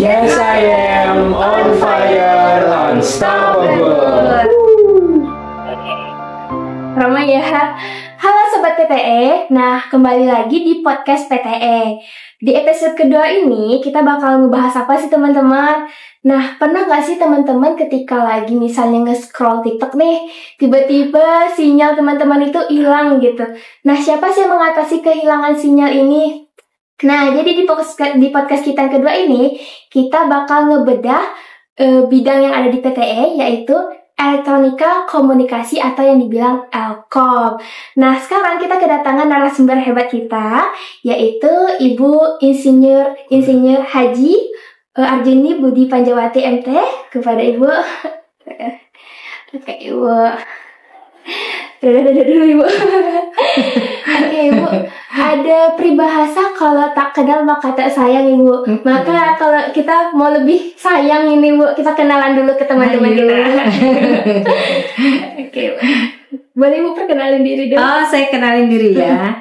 Yes, I am on fire, unstoppable. Ramai ya. Halo Sobat PTE, nah kembali lagi di podcast PTE. Di episode kedua ini kita bakal ngebahas apa sih teman-teman? Nah, pernah gak sih teman-teman ketika lagi misalnya nge-scroll TikTok nih, tiba-tiba sinyal teman-teman itu hilang gitu. Nah, siapa sih yang mengatasi kehilangan sinyal ini? Nah, jadi di podcast kita yang kedua ini, kita bakal ngebedah bidang yang ada di PTE, yaitu Elektronika Komunikasi atau yang dibilang Elkom. Nah, sekarang kita kedatangan narasumber hebat kita, yaitu Ibu Insinyur Haji Arjuni Budi Panjawati MT. Kepada Ibu. Oke, Ibu. Dadah dulu, Ibu. Oke, Ibu. Ada peribahasa kalau tak kenal maka tak sayang, Ibu. Maka kalau kita mau lebih sayang ini, Bu, kita kenalan dulu ke teman-teman kita. Oke, Bu. Boleh Ibu perkenalin diri dulu? Oh, saya kenalin diri ya.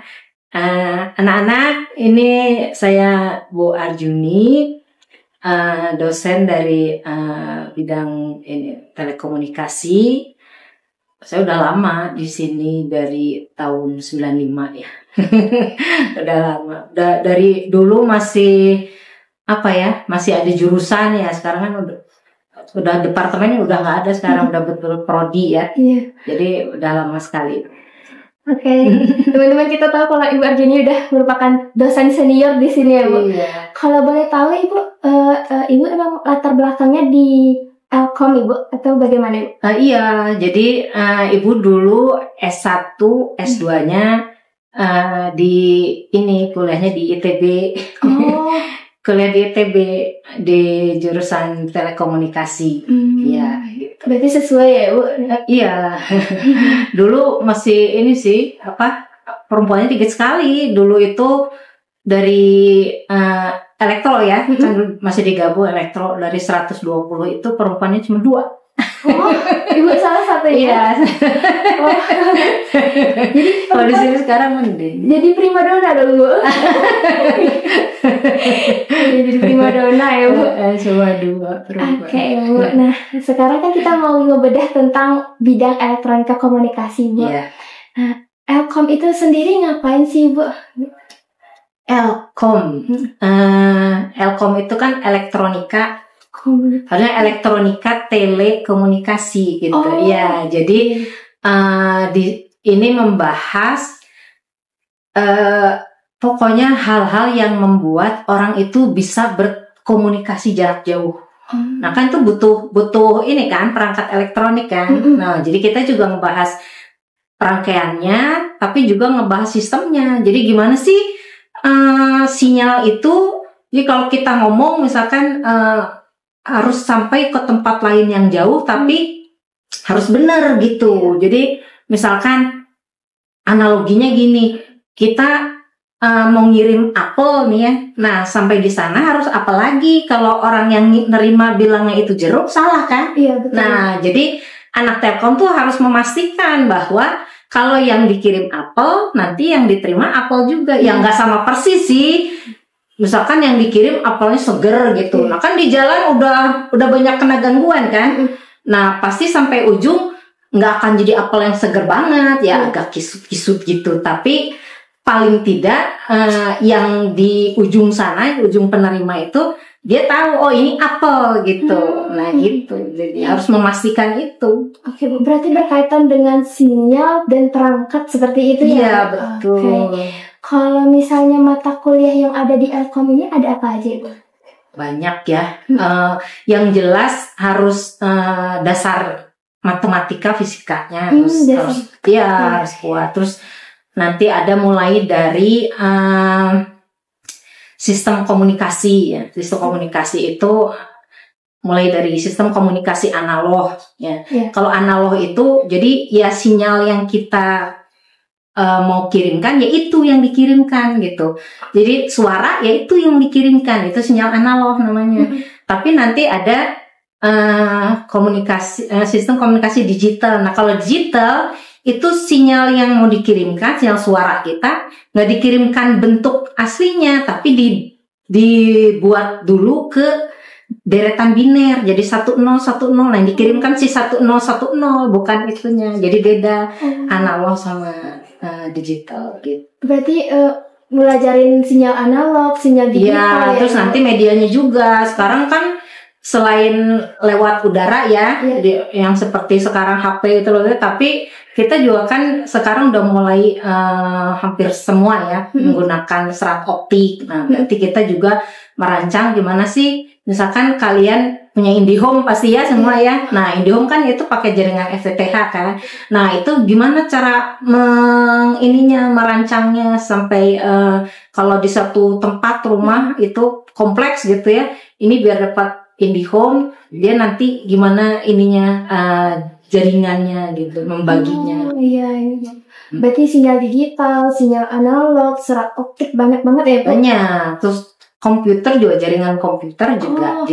Anak-anak, ini saya Bu Arjuni, dosen dari bidang telekomunikasi. Saya udah lama di sini dari tahun 95 ya. Udah lama. Dari dulu masih masih ada jurusan ya. Sekarang kan udah departemennya udah nggak ada sekarang, udah betul prodi ya. Iya. Jadi udah lama sekali. Oke, teman-teman kita tahu kalau Ibu Arjuni udah merupakan dosen senior di sini ya, Bu. Iya. Kalau boleh tahu Ibu, Ibu emang latar belakangnya di Elkom, Ibu, atau bagaimana, Ibu? Iya, jadi Ibu dulu S1, S2-nya kuliahnya di ITB. Oh. Kuliah di ITB di jurusan telekomunikasi. Iya, gitu. Berarti sesuai ya, Bu? Iya. Dulu masih perempuannya dikit sekali. Dulu itu dari elektro ya, kan masih digabung elektro, dari 120 itu perempuannya cuma 2. Oh, Ibu salah satunya. Iya. Oh. Jadi kalau di sini sekarang mending. Jadi primadona dong, Bu. Jadi primadona ya, Bu. Cuma 2 perempuan. Oke, Bu. Nah, sekarang kan kita mau ngebedah tentang bidang elektronika komunikasi, Bu. Iya. Nah, Elkom itu sendiri ngapain sih, Bu? Elkom. Elkom itu kan elektronika. Harusnya elektronika telekomunikasi gitu. Oh. Ya, jadi ini membahas pokoknya hal-hal yang membuat orang itu bisa berkomunikasi jarak jauh. Nah, kan itu butuh ini kan, perangkat elektronik kan. Nah, jadi kita juga ngebahas rangkaiannya, tapi juga ngebahas sistemnya. Jadi gimana sih sinyal itu? Jadi kalau kita ngomong misalkan harus sampai ke tempat lain yang jauh, tapi harus benar gitu. Jadi misalkan analoginya gini, kita mau ngirim apel nih ya. Nah, sampai di sana harus apa lagi? Kalau orang yang nerima bilangnya itu jeruk, salah kan? Iya, betul. Nah, jadi anak Telkom tuh harus memastikan bahwa kalau yang dikirim apel, nanti yang diterima apel juga. Yang nggak sama persis sih. Misalkan yang dikirim apelnya seger gitu. Nah, kan di jalan udah banyak kena gangguan kan. Nah, pasti sampai ujung nggak akan jadi apel yang seger banget ya, agak kisut-kisut gitu. Tapi paling tidak yang di ujung sana, ujung penerima itu dia tahu, oh ini apel gitu. Nah gitu, jadi harus memastikan itu. Oke, Bu, berarti berkaitan dengan sinyal dan perangkat seperti itu ya? Iya, betul. Oke. Kalau misalnya mata kuliah yang ada di Elkom ini ada apa aja, Bu? Banyak ya. Yang jelas harus dasar matematika, fisikanya harus kuat. Terus nanti ada mulai dari sistem komunikasi ya. Sistem komunikasi itu mulai dari sistem komunikasi analog ya. Kalau analog itu jadi ya sinyal yang kita mau kirimkan ya itu yang dikirimkan gitu. Jadi suara ya itu yang dikirimkan, itu sinyal analog namanya. Tapi nanti ada sistem komunikasi digital. Nah, kalau digital itu sinyal yang mau dikirimkan, sinyal suara kita nggak dikirimkan bentuk aslinya, tapi dibuat dulu ke deretan biner jadi 1010. Nah, yang dikirimkan si 1010 bukan itunya. Jadi beda analog sama digital gitu. Berarti belajarin sinyal analog, sinyal digital. Terus nanti medianya juga. Sekarang kan selain lewat udara yang seperti sekarang HP itu loh, tapi kita juga kan sekarang udah mulai hampir semua ya menggunakan serat optik. Nah, berarti kita juga merancang gimana sih, misalkan kalian punya IndiHome pasti ya semua ya. Nah, IndiHome kan itu pakai jaringan FTTH kan. Nah, itu gimana cara merancangnya sampai kalau di satu tempat rumah itu kompleks gitu ya. Ini biar dapat IndiHome, dia nanti gimana jaringannya gitu, membaginya. Iya. Berarti sinyal digital, sinyal analog, serat optik banyak banget ya, Bu? Banyak. Terus komputer juga, jaringan komputer juga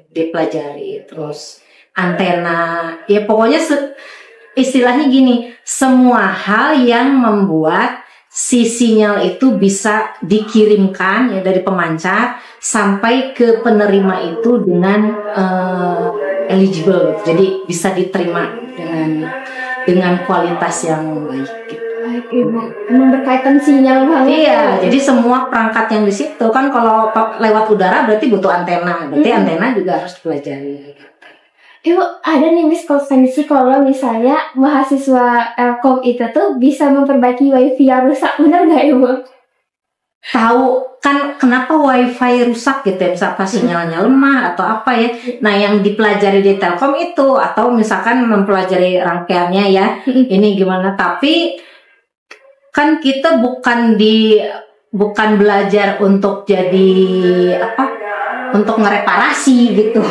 dipelajari. Terus antena, ya pokoknya istilahnya gini, semua hal yang membuat si sinyal itu bisa dikirimkan ya dari pemancar sampai ke penerima itu dengan eligible, jadi bisa diterima dengan kualitas yang baik. Gitu. Baik, Ibu. Emang berkaitan sinyal banget. Iya, jadi semua perangkat yang di situ kan kalau lewat udara berarti butuh antena, berarti antena juga harus dipelajari. Ibu, ada nih miskonsensi kalau misalnya mahasiswa Elkom itu tuh bisa memperbaiki wifi yang rusak, benar nggak Ibu? Tahu kan kenapa wifi rusak gitu ya, misalkan sinyalnya lemah atau apa ya. Nah, yang dipelajari di Telkom itu, atau misalkan mempelajari rangkaiannya ya, ini gimana, tapi kan kita bukan belajar untuk jadi untuk ngereparasi gitu.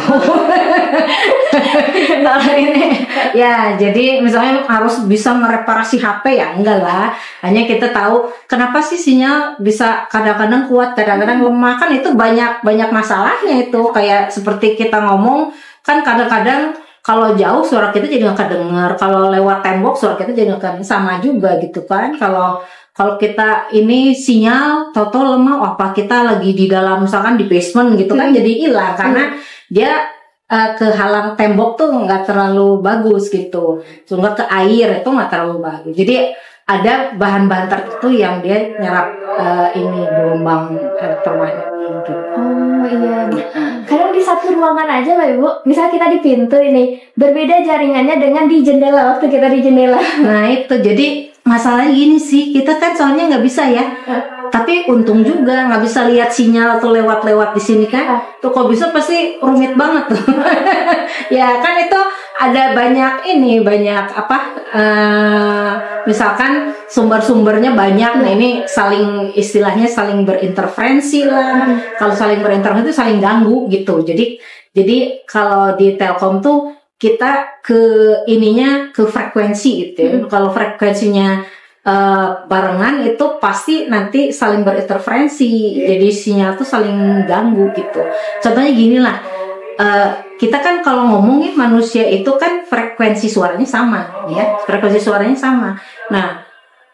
Kalau ini ya, jadi misalnya harus bisa mereparasi HP ya, enggak lah. Hanya kita tahu kenapa sih sinyal bisa kadang-kadang kuat, kadang-kadang lemah, kan itu banyak masalahnya itu. Kayak seperti kita ngomong kan, kadang-kadang kalau jauh suara kita jadi nggak kedengar, kalau lewat tembok suara kita jadi nggak sama juga gitu kan. Kalau kita ini sinyal toto lemah, apa kita lagi di dalam misalkan di basement gitu kan, jadi hilang karena dia kehalang tembok tuh nggak terlalu bagus gitu, sehingga ke air itu nggak terlalu bagus. Jadi ada bahan-bahan tertentu yang dia nyerap gelombang elektromagnetik gitu. Oh iya. Kadang di satu ruangan aja lah Ibu, misalnya kita di pintu ini, berbeda jaringannya dengan di jendela waktu kita di jendela. Nah itu, jadi masalahnya gini sih, kita kan soalnya nggak bisa ya, tapi untung juga nggak bisa lihat sinyal atau lewat di sini kan. Tuh kalau bisa pasti rumit banget tuh. Ya kan itu ada banyak misalkan sumber-sumbernya banyak. Nah ini istilahnya saling berinterferensi lah. Kalau saling berinterferensi itu saling ganggu gitu. Jadi kalau di Telkom tuh kita ke frekuensi gitu ya. Kalau frekuensinya barengan itu pasti nanti saling berinterferensi, jadi sinyal tuh saling ganggu gitu. Contohnya gini lah, kita kan kalau ngomongin manusia itu kan frekuensi suaranya sama ya, frekuensi suaranya sama. Nah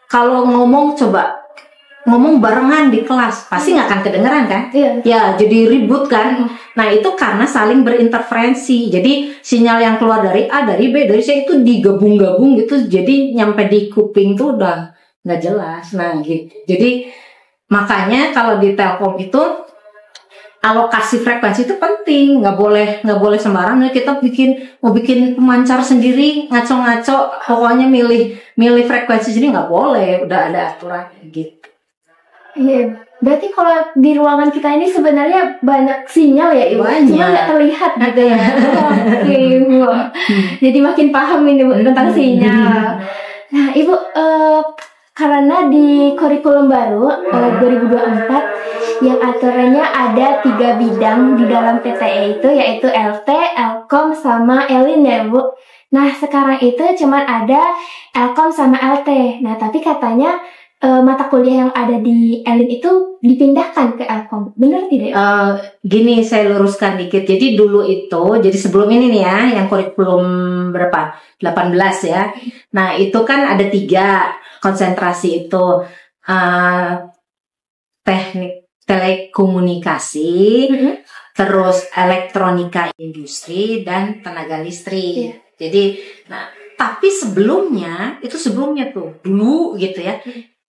kalau ngomong barengan di kelas pasti nggak akan kedengeran kan? Ya jadi ribut kan. Nah itu karena saling berinterferensi. Jadi sinyal yang keluar dari A, dari B, dari C itu digabung-gabung gitu. Jadi nyampe di kuping tuh udah nggak jelas. Nah gitu. Jadi makanya kalau di Telkom itu alokasi frekuensi itu penting. Nggak boleh sembarangan. Kita mau bikin pemancar sendiri ngaco-ngaco. Pokoknya milih frekuensi sendiri nggak boleh. Udah ada aturannya gitu. Iya, berarti kalau di ruangan kita ini sebenarnya banyak sinyal ya Ibu, cuma nggak terlihat gitu ya. Oke, Ibu. Jadi makin paham ini Bu tentang sinyal. Nah Ibu, karena di kurikulum baru 2024 yang aturannya ada 3 bidang di dalam PTE itu, yaitu LT, Elkom, sama Elin ya Bu. Nah sekarang itu cuma ada Elkom sama LT. Nah tapi katanya mata kuliah yang ada di Elin itu dipindahkan ke Elkom, benar tidak? Gini saya luruskan dikit. Jadi dulu itu, jadi sebelum ini nih ya, yang kurikulum berapa? 18 ya. Nah itu kan ada 3 konsentrasi itu, teknik telekomunikasi, terus elektronika industri dan tenaga listrik. Jadi, nah, tapi sebelumnya tuh dulu gitu ya.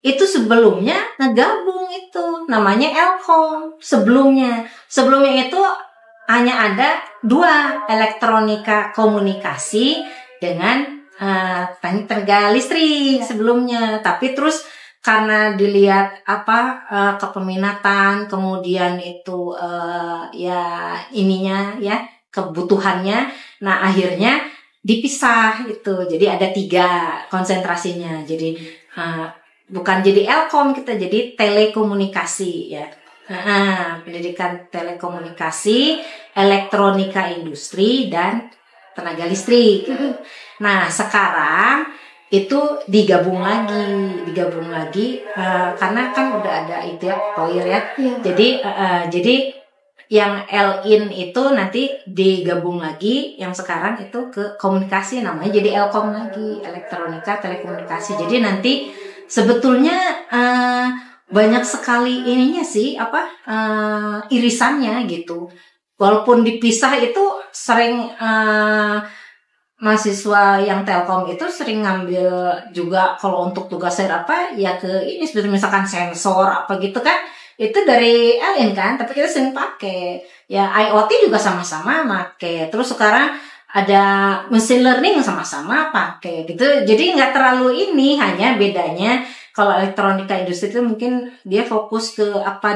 Itu sebelumnya ngegabung itu namanya Elkom. Sebelumnya itu hanya ada 2, elektronika komunikasi dengan tenaga listrik sebelumnya. Tapi terus karena dilihat kepminatan, kemudian itu kebutuhannya, nah akhirnya dipisah itu. Jadi ada 3 konsentrasinya. Jadi bukan jadi Elkom, kita jadi telekomunikasi ya. Pendidikan telekomunikasi, elektronika industri dan tenaga listrik. Nah, sekarang itu digabung lagi karena kan udah ada itu ya POIR ya. Jadi yang L-in itu nanti digabung lagi, yang sekarang itu ke komunikasi namanya jadi Elkom lagi, elektronika telekomunikasi. Jadi nanti sebetulnya banyak sekali ininya sih irisannya gitu. Walaupun dipisah itu sering mahasiswa yang Telkom itu sering ngambil juga kalau untuk tugas ya ke ini seperti misalkan sensor apa gitu kan, itu dari LN kan, tapi kita sering pakai ya. IoT juga sama-sama pakai, terus sekarang ada machine learning sama-sama pakai gitu. Jadi nggak terlalu ini, hanya bedanya kalau elektronika industri itu mungkin dia fokus ke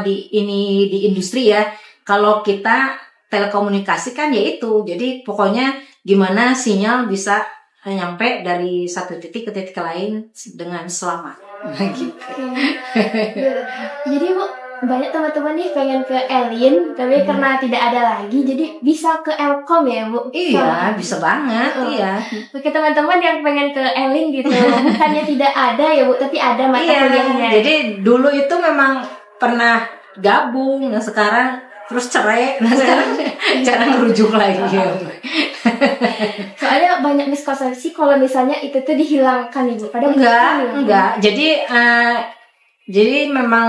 di industri ya. Kalau kita telekomunikasi kan ya itu, jadi pokoknya gimana sinyal bisa nyampe dari satu titik ke titik lain dengan selamat. Gitu. Jadi Bu, banyak teman-teman nih pengen ke Elin, tapi karena tidak ada lagi, jadi bisa ke Elkom ya Bu? Iya, bisa banget, iya. Oke teman-teman yang pengen ke Elin gitu, bukannya tidak ada ya Bu, tapi ada mata kuliahnya. Jadi dulu itu memang pernah gabung, nah sekarang terus cerai, nah sekarang jarang rujuk lagi. Soalnya banyak miskonsepsi kalau misalnya itu tuh dihilangkan Ibu. Padahal enggak. Jadi memang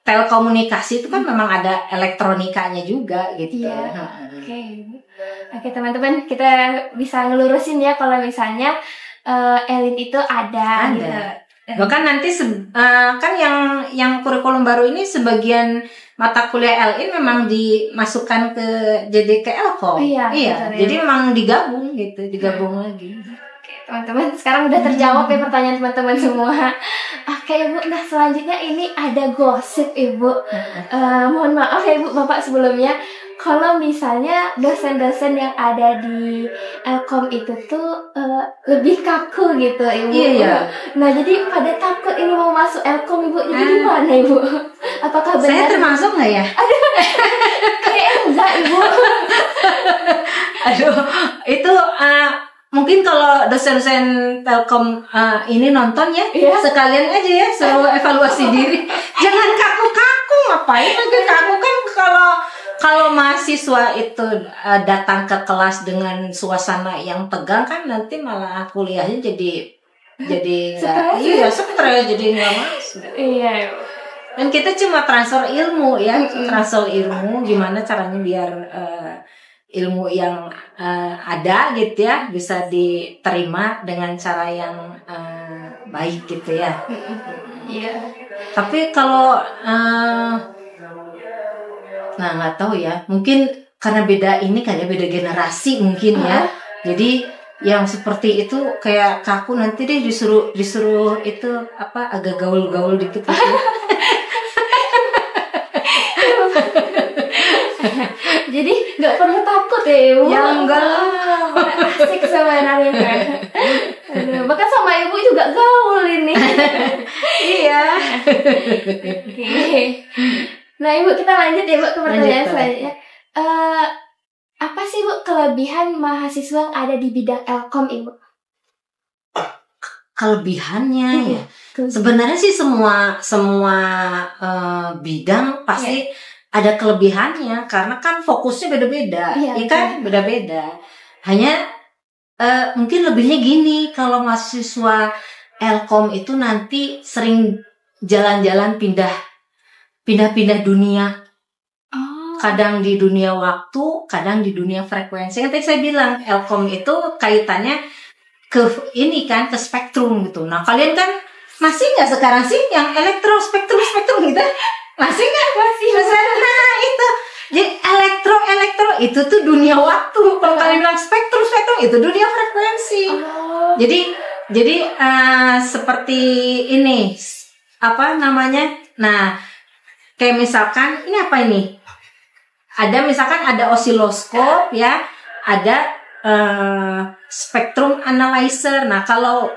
telekomunikasi itu kan memang ada elektronikanya juga gitu. Iya. Oke teman-teman, kita bisa ngelurusin ya kalau misalnya Elin itu ada. Gitu. Bahkan nanti kan yang kurikulum baru ini sebagian mata kuliah LIN memang dimasukkan jadi ke Elkom. Iya. Jadi memang digabung lagi. Oke, teman-teman, sekarang udah terjawab ya pertanyaan teman-teman semua. Oke, Ibu. Nah, selanjutnya ini ada gosip, Ibu. Mohon maaf ya, Ibu, Bapak sebelumnya. Kalau misalnya dosen-dosen yang ada di Elkom itu tuh lebih kaku gitu, Ibu. Iya. Nah, jadi pada takut ini mau masuk Elkom, Ibu. Jadi gimana, Ibu? Apakah benar? Saya termasuk nggak ya? Kayak enggak, Ibu. Aduh, itu mungkin kalau dosen-dosen Telkom ini nonton ya, sekalian aja ya suruh evaluasi diri. Jangan kaku-kaku, ngapain lagi kaku kan kalau mahasiswa itu datang ke kelas dengan suasana yang tegang kan nanti malah kuliahnya jadi stres, jadi nggak masuk. Iya. Dan kita cuma transfer ilmu ya, transfer ilmu gimana caranya biar ilmu yang ada gitu ya bisa diterima dengan cara yang baik gitu ya. Iya. Tapi kalau nah nggak tahu ya, mungkin karena beda generasi mungkin ya. Jadi yang seperti itu kayak kaku nanti deh disuruh itu agak gaul-gaul dikit gitu. Jadi nggak perlu takut ya Ibu. Ya enggak. Asik sebenarnya kan. Bahkan sama Ibu juga gaul ini. Iya. Oke. Nah Ibu, kita lanjut ya Bu ke pertanyaan selanjutnya. Apa sih Bu kelebihan mahasiswa yang ada di bidang Elkom Ibu? Kelebihannya ya. Sebenarnya sih semua bidang pasti ada kelebihannya karena kan fokusnya beda-beda, kan beda-beda. Hanya mungkin lebihnya gini, kalau mahasiswa Elkom itu nanti sering jalan-jalan pindah pindah-pindah dunia. Oh. Kadang di dunia waktu, kadang di dunia frekuensi. Kan tadi saya bilang Elkom itu kaitannya ke ini kan, ke spektrum gitu. Nah kalian kan masih nggak sekarang sih yang spektrum gitu? Masih nggak? Masih. Nah itu. Jadi elektro itu tuh dunia waktu. Kalau kalian bilang spektrum itu dunia frekuensi. Oh. Jadi seperti ini apa namanya? Nah kayak misalkan ini apa ini? Misalkan ada osiloskop ya, ada spektrum analyzer. Nah kalau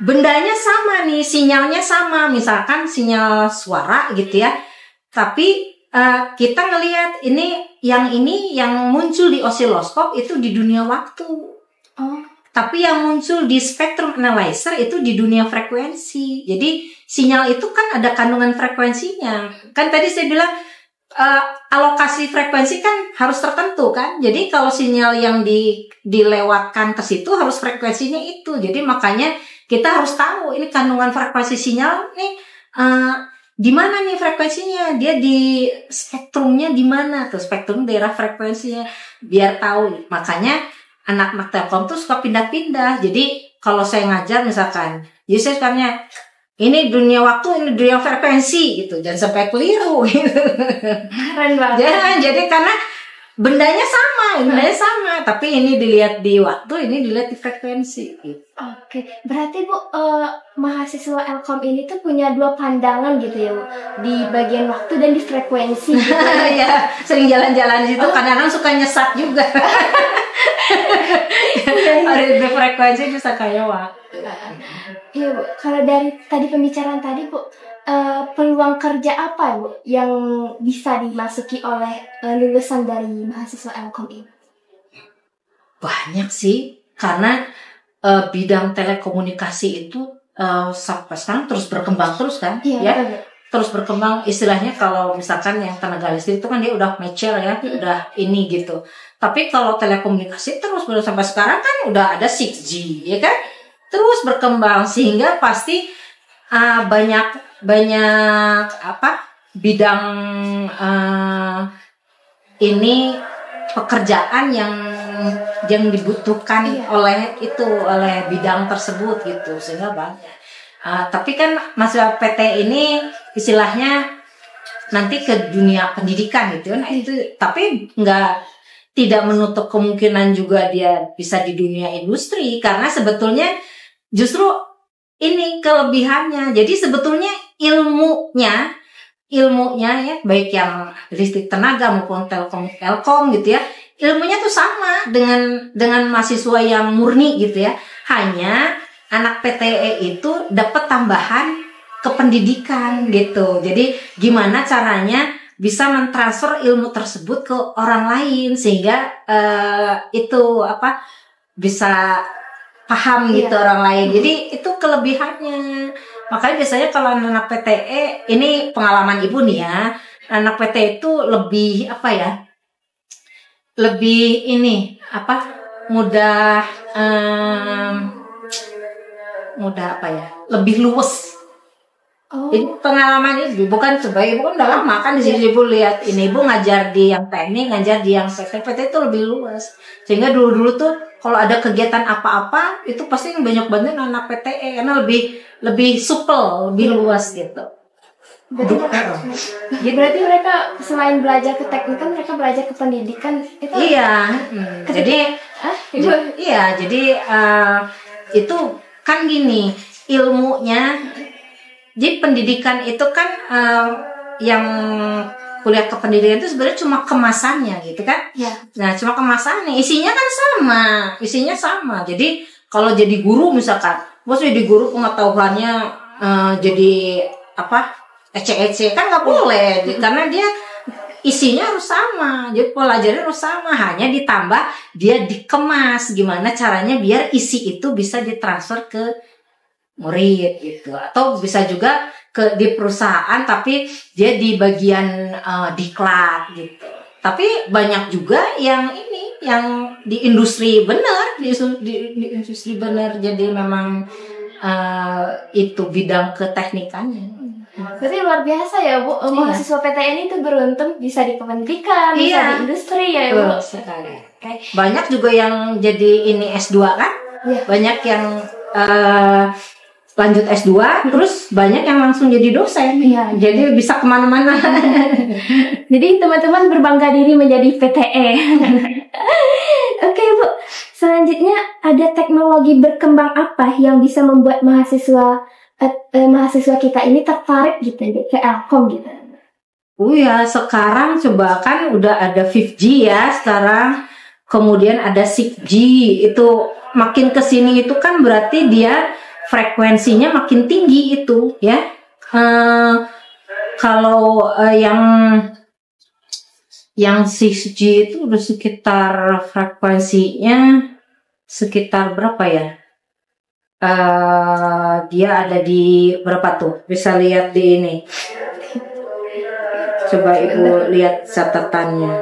bendanya sama nih, sinyalnya sama, misalkan sinyal suara gitu ya, tapi kita ngelihat ini yang muncul di osiloskop itu di dunia waktu. Oh. Tapi yang muncul di spektrum analyzer itu di dunia frekuensi. Jadi sinyal itu kan ada kandungan frekuensinya. Kan tadi saya bilang alokasi frekuensi kan harus tertentu kan. Jadi kalau sinyal yang dilewatkan ke situ harus frekuensinya itu. Jadi makanya kita harus tahu ini kandungan frekuensi sinyal nih di mana nih frekuensinya, dia di spektrumnya di mana tuh, spektrum daerah frekuensinya, biar tahu. Makanya anak-anak Telkom tuh suka pindah-pindah. Jadi kalau saya ngajar misalkan, jadi saya sukanya ini dunia waktu, ini dunia frekuensi gitu, jangan sampai keliru gitu. Keren banget. Jadi karena bendanya sama, tapi ini dilihat di waktu, ini dilihat di frekuensi gitu. Oke, berarti Bu, mahasiswa Elkom ini tuh punya dua pandangan gitu ya Bu, di bagian waktu dan di frekuensi gitu. Ya, sering jalan-jalan di situ, kadang-kadang suka nyesat juga. Ada di frekuensi bisa kayak waktu. Iya Bu, kalau dari tadi pembicaraan tadi Bu, peluang kerja apa Bu yang bisa dimasuki oleh lulusan dari mahasiswa Elkom ini? Banyak sih, karena bidang telekomunikasi itu sampai sekarang terus berkembang terus kan, Iya, ya. betul. Terus berkembang, istilahnya kalau misalkan yang tenaga listrik itu kan dia udah mature ya, udah ini gitu. Tapi kalau telekomunikasi terus sampai sekarang kan udah ada 6G, ya kan? Terus berkembang sehingga pasti banyak bidang ini pekerjaan yang dibutuhkan oleh bidang tersebut gitu, sehingga banyak. Tapi kan mahasiswa PT ini istilahnya nanti ke dunia pendidikan gitu. Nah itu, tapi tidak menutup kemungkinan juga dia bisa di dunia industri, karena sebetulnya justru ini kelebihannya. Jadi sebetulnya ilmunya ya, baik yang listrik tenaga maupun telkom gitu ya, ilmunya tuh sama dengan mahasiswa yang murni gitu ya. Hanya anak PTE itu dapat tambahan ke pendidikan gitu. Jadi gimana caranya bisa mentransfer ilmu tersebut ke orang lain sehingga bisa paham gitu orang lain. Jadi itu kelebihannya. Makanya biasanya kalau anak PTE, ini pengalaman ibu nih ya, anak PTE itu lebih lebih luwes. Oh. Ini pengalaman ibu, bukan sebagai ibu kan udah lama kan di sini ibu lihat ini ibu ngajar di yang teknik, ngajar di yang PT itu lebih luas. Sehingga dulu tuh kalau ada kegiatan apa-apa itu pasti banyak banget anak PTE karena lebih supel, lebih luas gitu. Berarti mereka selain belajar ke teknik kan mereka belajar ke pendidikan itu. Iya. Jadi itu kan gini, ilmunya. Jadi pendidikan itu kan yang kuliah ke pendidikan itu sebenarnya cuma kemasannya gitu kan. Ya. Nah, cuma kemasannya, isinya kan sama. Jadi kalau jadi guru misalkan, bos jadi guru pengetahuannya jadi ece-ece kan nggak boleh, karena dia isinya harus sama, jadi pelajaran harus sama, hanya ditambah dia dikemas gimana caranya biar isi itu bisa ditransfer ke murid gitu, atau bisa juga di perusahaan tapi dia di bagian diklat gitu. Tapi banyak juga yang di industri bener, di industri bener, jadi memang itu bidang keteknikannya. Berarti luar biasa ya Bu, mahasiswa PTN itu beruntung bisa di kementerian, bisa di industri ya Bu. Sekali. Banyak juga yang jadi ini S2 kan? Banyak yang lanjut S2, terus banyak yang langsung jadi dosen. Jadi bisa kemana-mana. Jadi teman-teman berbangga diri menjadi PTE. Oke Bu, selanjutnya ada teknologi berkembang apa yang bisa membuat mahasiswa kita ini tertarik gitu ke Elkom gitu? Ya sekarang coba kan udah ada 5G ya sekarang, kemudian ada 6G, itu makin kesini itu kan berarti dia frekuensinya makin tinggi itu ya. Kalau yang 6G itu udah sekitar frekuensinya sekitar berapa ya? Dia ada di berapa tuh? Bisa lihat di ini. Coba Ibu lihat catatannya.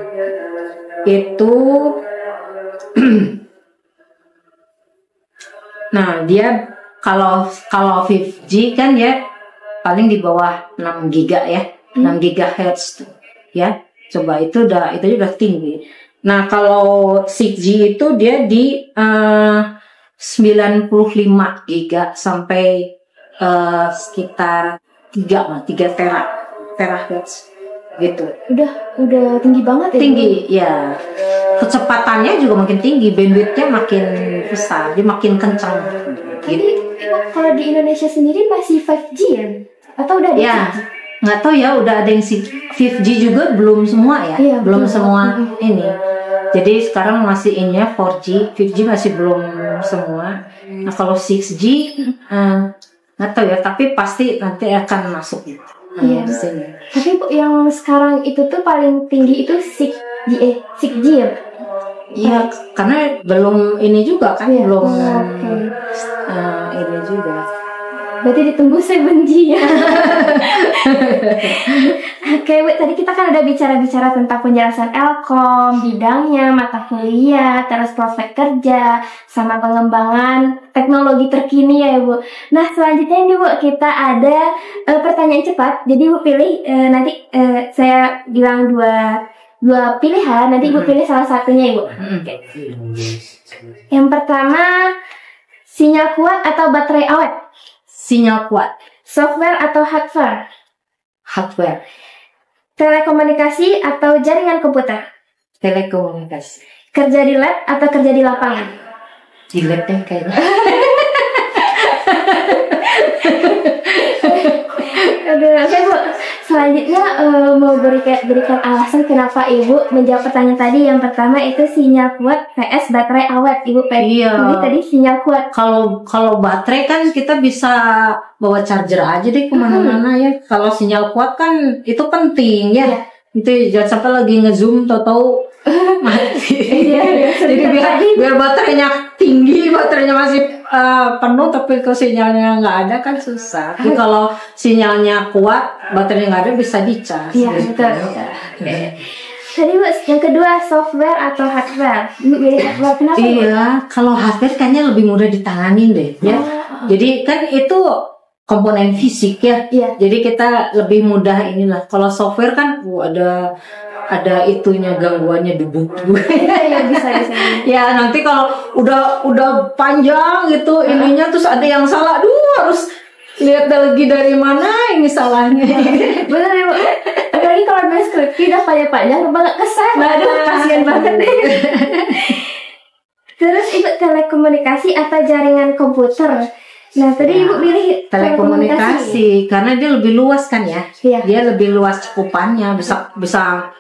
Itu nah, dia kalau 5G kan ya paling di bawah 6 giga ya. 6 GHz tuh ya. Coba itu udah tinggi. Nah, kalau 6G itu dia di 95 giga sampai sekitar 3 terahertz gitu. Udah tinggi banget ya. Tinggi ya. Kecepatannya juga makin tinggi, bandwidthnya makin besar, dia makin kencang. Jadi kalau di Indonesia sendiri masih 5G ya? Atau udah ada 6G? Nggak tahu ya, udah ada yang 5G juga belum semua ya, belum semua ini. Jadi sekarang masih ininya 4G, 5G masih belum semua. Nah kalau 6G nggak tahu ya, tapi pasti nanti akan masuk gitu. Tapi yang sekarang itu tuh paling tinggi itu 6G ya? Iya, karena belum ini juga kan, belum ini juga. Berarti ditunggu 7G ya. Oke, Bu, tadi kita kan udah bicara-bicara tentang penjelasan Elkom, bidangnya, mata kuliah, terus prospek kerja, sama pengembangan teknologi terkini ya Bu. Nah, selanjutnya ini Bu, kita ada pertanyaan cepat. Jadi Bu pilih, nanti saya bilang dua pilihan, nanti Ibu pilih salah satunya Ibu. Yang pertama, sinyal kuat atau baterai awet? Sinyal kuat. Software atau hardware? Hardware. Telekomunikasi atau jaringan komputer? Telekomunikasi. Kerja di lab atau kerja di lapangan? Di lab deh kayaknya. Oke Bu, selanjutnya mau berikan alasan kenapa Ibu menjawab pertanyaan tadi. Yang pertama itu sinyal kuat vs baterai awet. Ibu pilih tadi sinyal kuat. Kalau baterai kan kita bisa bawa charger aja deh kemana-mana ya. Kalau sinyal kuat kan itu penting ya. Itu jangan sampai lagi ngezoom tahu-tahu mati. Jadi biar baterainya tinggi, baterainya masih penuh tapi kalau sinyalnya nggak ada kan susah. Tapi kalau sinyalnya kuat, baterainya nggak ada bisa dicas. Iya betul. Tadi Bu, yang kedua software atau hardware? Pilih hardware, kenapa? Iya, kalau hardware kayaknya lebih mudah ditanganin deh ya. Jadi kan itu komponen fisik ya. Jadi kita lebih mudah inilah. Kalau software kan ada itunya, gangguannya debu. Bisa. Ya nanti kalau udah panjang gitu ininya terus ada yang salah, harus lihat lagi dari mana ini salahnya. Bener ya Bu. Apalagi kalau main skripsi udah panjang lupa nggak kesan. Kasian banget deh. Terus Ibu telekomunikasi atau jaringan komputer? Nah tadi Ibu pilih telekomunikasi karena dia lebih luas kan ya. Dia lebih luas cakupannya, bisa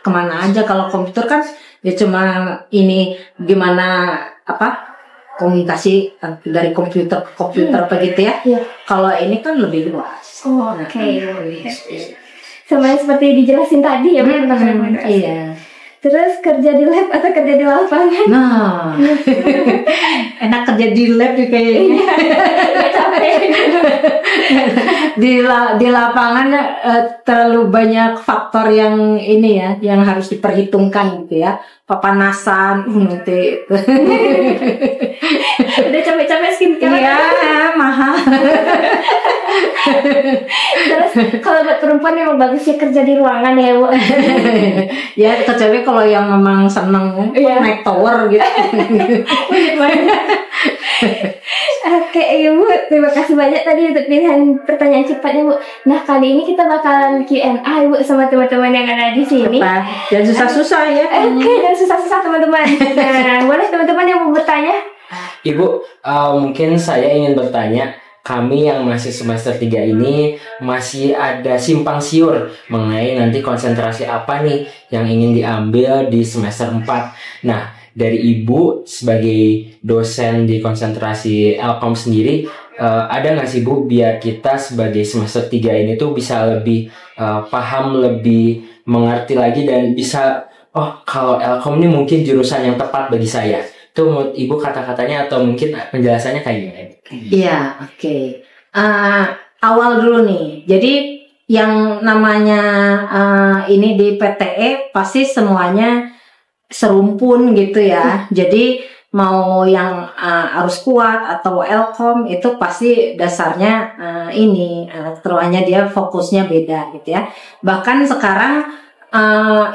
kemana aja. Kalau komputer kan ya cuma ini gimana komunikasi dari komputer ke komputer apa gitu ya. Kalau ini kan lebih luas. Oke. Sama seperti dijelasin tadi ya Bu. Iya. Terus kerja di lab atau kerja di lapangan? Nah, enak kerja di lab kayaknya. Di lapangan terlalu banyak faktor yang ini ya, yang harus diperhitungkan gitu ya. Papanasan nanti. Udah capek-capek skincare. Iya, mahal. Terus kalau buat perempuan memang bagusnya kerja di ruangan ya, Bu. Ya kecuali kalau yang memang seneng naik tower gitu. Oke, Ibu, terima kasih banyak tadi untuk pilihan pertanyaan cepatnya, Bu. Nah, kali ini kita bakalan Q&A, Bu, sama teman-teman yang ada di sini. Jangan susah-susah ya. Oke, jangan susah-susah teman-teman. Nah, boleh teman-teman yang mau bertanya? Ibu, mungkin saya ingin bertanya, kami yang masih semester 3 ini masih ada simpang siur mengenai nanti konsentrasi apa nih yang ingin diambil di semester 4. Nah, dari Ibu sebagai dosen di konsentrasi Elkom sendiri, ada nggak sih Bu, biar kita sebagai semester 3 ini tuh bisa lebih paham, lebih mengerti lagi dan bisa, oh kalau Elkom ini mungkin jurusan yang tepat bagi saya. Itu menurut Ibu kata-katanya atau mungkin penjelasannya kayak gimana? Iya, oke. Awal dulu nih. Jadi yang namanya ini di PTE pasti semuanya serumpun gitu ya. Jadi mau yang arus kuat atau Elkom itu pasti dasarnya ini keruannya dia fokusnya beda gitu ya. Bahkan sekarang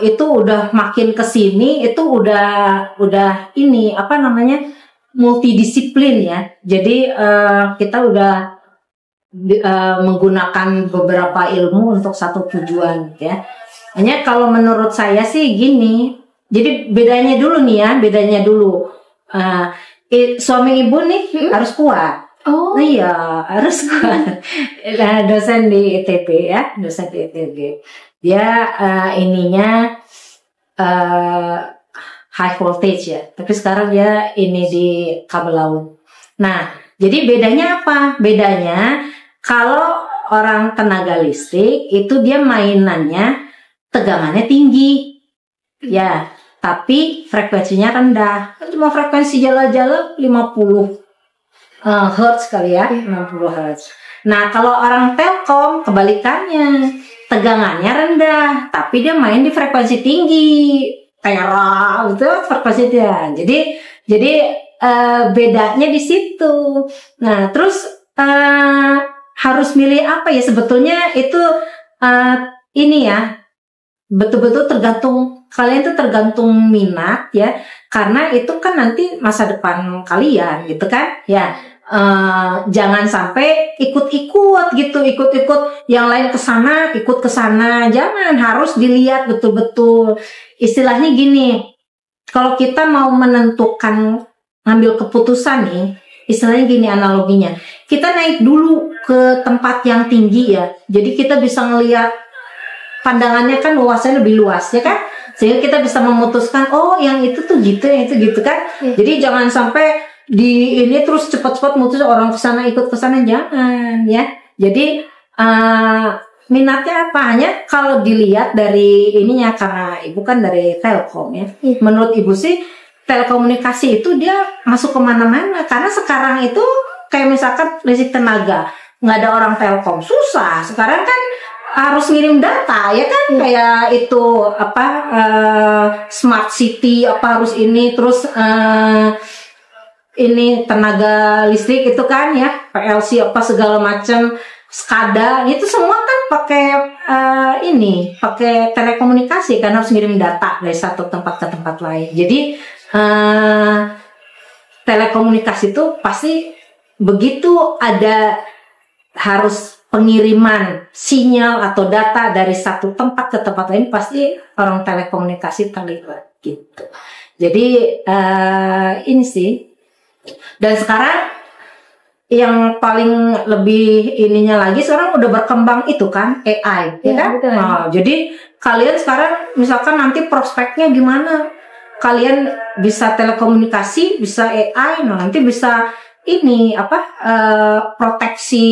itu udah makin kesini itu udah ini apa namanya multidisiplin ya. Jadi kita udah menggunakan beberapa ilmu untuk satu tujuan gitu ya. Hanya kalau menurut saya sih gini. Jadi bedanya dulu nih ya, bedanya dulu. Suami ibu nih harus kuat. Oh iya, harus kuat. Nah, dosen di ITB ya, dosen di ITB. Dia ininya high voltage ya, tapi sekarang dia ini di kabel laut. Nah, jadi bedanya apa? Bedanya kalau orang tenaga listrik itu dia mainannya tegangannya tinggi, ya, tapi frekuensinya rendah. Cuma frekuensi jala-jala 50 Hertz kali ya, 60 Hertz. Nah, kalau orang Telkom kebalikannya, tegangannya rendah, tapi dia main di frekuensi tinggi, tera, gitu frekuensi dia. Jadi bedanya di situ. Nah, terus harus milih apa ya? Sebetulnya itu ini ya, betul-betul tergantung kalian, tuh tergantung minat ya, karena itu kan nanti masa depan kalian gitu kan ya. Jangan sampai ikut-ikut gitu, ikut-ikut yang lain kesana, ikut kesana, jangan, harus dilihat betul-betul. Istilahnya gini, kalau kita mau menentukan ngambil keputusan nih, istilahnya gini analoginya, kita naik dulu ke tempat yang tinggi ya, jadi kita bisa ngelihat pandangannya kan luasnya lebih luas ya kan, sehingga kita bisa memutuskan oh yang itu tuh gitu, yang itu gitu kan. Jadi jangan sampai di ini terus cepat-cepat mutus orang kesana ikut kesana, jangan ya. Jadi minatnya apa, hanya kalau dilihat dari ininya, karena ibu kan dari Telkom ya. Menurut ibu sih telekomunikasi itu dia masuk kemana-mana, karena sekarang itu kayak misalkan listrik tenaga nggak ada orang Telkom susah. Sekarang kan harus ngirim data ya kan, kayak itu apa smart city apa harus ini, terus ini tenaga listrik itu kan ya, PLC apa segala macam, SCADA itu semua kan pakai ini pakai telekomunikasi, karena harus ngirim data dari satu tempat ke tempat lain. Jadi telekomunikasi itu pasti begitu ada harus pengiriman sinyal atau data dari satu tempat ke tempat lain, pasti orang telekomunikasi terlibat gitu. Jadi ini sih. Dan sekarang yang paling lebih ininya lagi, sekarang udah berkembang itu kan AI, ya kan? Nah, jadi kalian sekarang misalkan nanti prospeknya gimana? Kalian bisa telekomunikasi, bisa AI, nah nanti bisa ini apa proteksi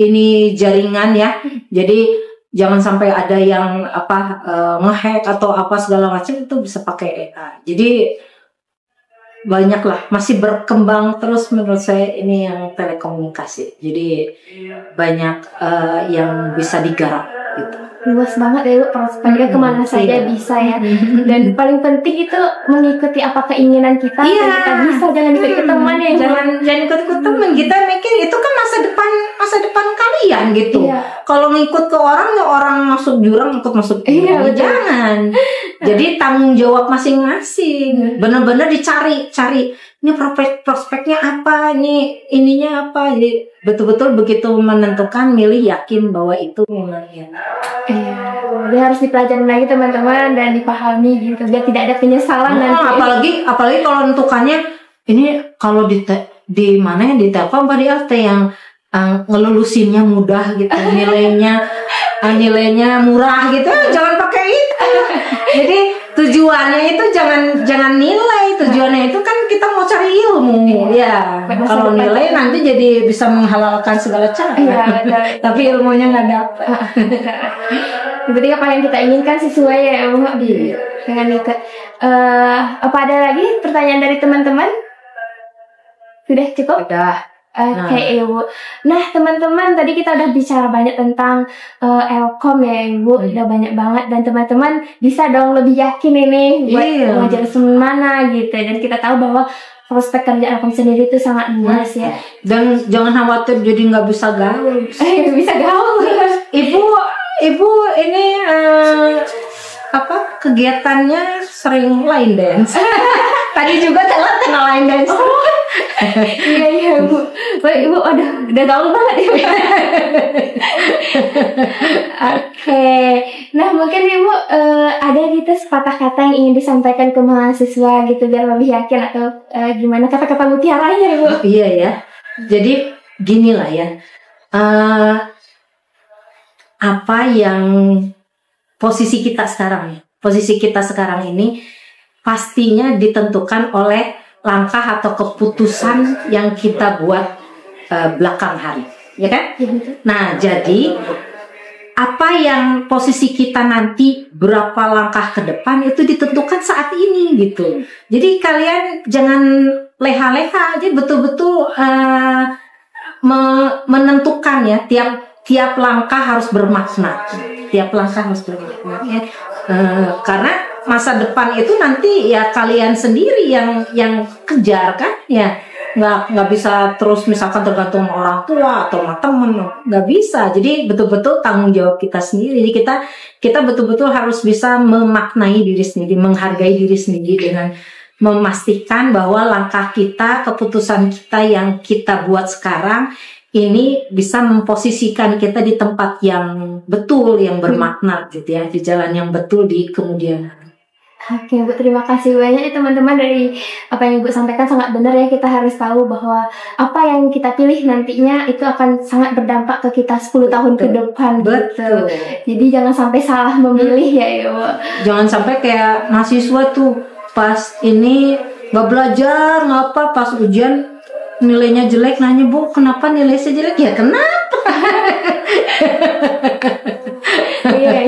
ini jaringan ya. Jadi jangan sampai ada yang apa ngehack atau apa segala macam, itu bisa pakai AI. Jadi banyak lah, masih berkembang terus menurut saya ini yang telekomunikasi. Jadi banyak yang bisa digarap gitu. Luas banget ya Bu, prospeknya kemana saja bisa ya. Dan paling penting itu mengikuti apa keinginan kita. Iya. Kita bisa, jangan ikut teman ya. Jangan ikut teman. Kita mikir itu kan masa depan kalian gitu. Iya. Kalau ngikut ke orang, ya orang masuk jurang ikut masuk jurang. Iya, betul. Jangan. Jadi tanggung jawab masing-masing. Benar-benar cari ini prospeknya apa, ininya apa. Jadi betul-betul begitu menentukan, milih, yakin bahwa itu memang ya. Iya, dia harus dipelajari lagi teman-teman dan dipahami gitu biar tidak ada penyesalan nanti. Apalagi kalau menentukannya ini kalau di mana ya, di Telkom apa di LT yang ngelulusinnya mudah gitu, nilainya murah gitu, jangan pakai itu. Jadi tujuannya itu jangan nilai, tujuannya itu kan kita mau cari ilmu. Ya, kalau nilai nanti jadi bisa menghalalkan segala cara. Iya, tapi ilmunya nggak dapat. Berarti apa yang kita inginkan sesuai ya Bu dengan itu. Apa ada lagi pertanyaan dari teman-teman? Sudah cukup? Udah. Oke, Ibu. Nah, teman-teman, tadi kita udah bicara banyak tentang Elkom ya, Ibu. Udah banyak banget. Dan teman-teman bisa dong lebih yakin ini buat ngajar semana gitu. Dan kita tahu bahwa prospek kerja Elkom sendiri itu sangat luas ya. Dan jangan khawatir jadi nggak bisa gaul. Bisa gaul. Ibu ini kegiatannya sering line dance. Tadi juga telat kenal line dance. Iya Bu. Baik Ibu, udah gaul banget ya. Oke. Nah mungkin Ibu ada gitu sepatah kata yang ingin disampaikan ke mahasiswa gitu biar lebih yakin atau gimana kata-kata mutiaranya Ibu? Iya ya. Jadi gini lah ya. Apa yang posisi kita sekarang ya? Posisi kita sekarang ini pastinya ditentukan oleh langkah atau keputusan yang kita buat belakang hari, ya kan? Nah, jadi apa yang posisi kita nanti berapa langkah ke depan itu ditentukan saat ini gitu. Jadi kalian jangan leha-leha, jadi betul-betul menentukan ya tiap langkah harus bermakna. Tiap langkah harus bermakna ya. Karena masa depan itu nanti ya kalian sendiri yang kejar kan ya, nggak bisa terus misalkan tergantung orang tua atau sama temen, nggak bisa. Jadi betul-betul tanggung jawab kita sendiri. Jadi kita betul-betul harus bisa memaknai diri sendiri, menghargai diri sendiri dengan memastikan bahwa langkah kita, keputusan kita yang kita buat sekarang ini bisa memposisikan kita di tempat yang betul, yang bermakna gitu ya, di jalan yang betul di kemudian hari. Oke Bu, terima kasih banyak ya teman-teman. Dari apa yang Ibu sampaikan sangat benar ya. Kita harus tahu bahwa apa yang kita pilih nantinya itu akan sangat berdampak ke kita 10 tahun ke depan. Betul. Jadi jangan sampai salah memilih ya Ibu. Jangan sampai kayak mahasiswa tuh pas ini nggak belajar, nggak apa, pas ujian nilainya jelek, nanya Bu kenapa nilai saya jelek? Ya kenapa? Iya.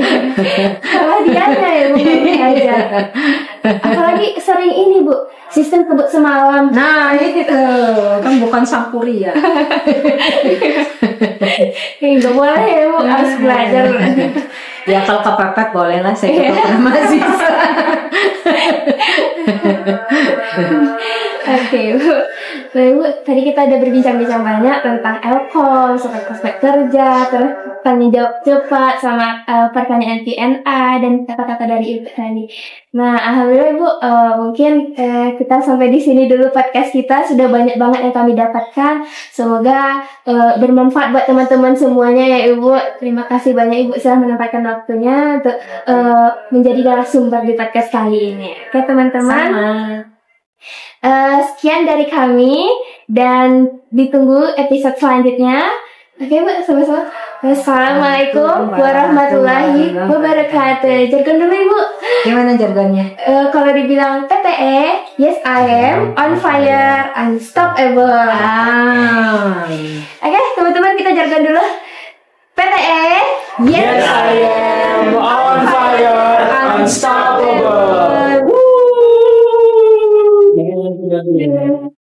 Salah dianya ya Bu, aja. Apalagi sering ini Bu, sistem kebut semalam. Nah itu kan bukan Sampurya. Nggak boleh ya Bu, harus belajar. Ya kalau kepepet boleh lah, saya ketemu mahasiswa. Oke Bu. Baik Bu, tadi kita udah berbincang-bincang banyak tentang Elkom, soal prospek kerja, terus tanya jawab cepat, sama pertanyaan Q&A dan kata-kata dari Ibu tadi. Nah, alhamdulillah Ibu, mungkin kita sampai di sini dulu podcast kita. Sudah banyak banget yang kami dapatkan. Semoga bermanfaat buat teman-teman semuanya ya Ibu. Terima kasih banyak Ibu sudah menyempatkan waktunya untuk menjadi narasumber di podcast kali ini. Oke teman-teman. Sekian dari kami dan ditunggu episode selanjutnya. Oke Bu, sama-sama. Assalamualaikum warahmatullahi wabarakatuh. Jargon dulu Ibu. Gimana jargonnya? Kalau dibilang PTE, yes I am on fire, unstoppable. Oke teman-teman, kita jargon dulu. PTE, Yes, I am on fire, unstoppable. Woo!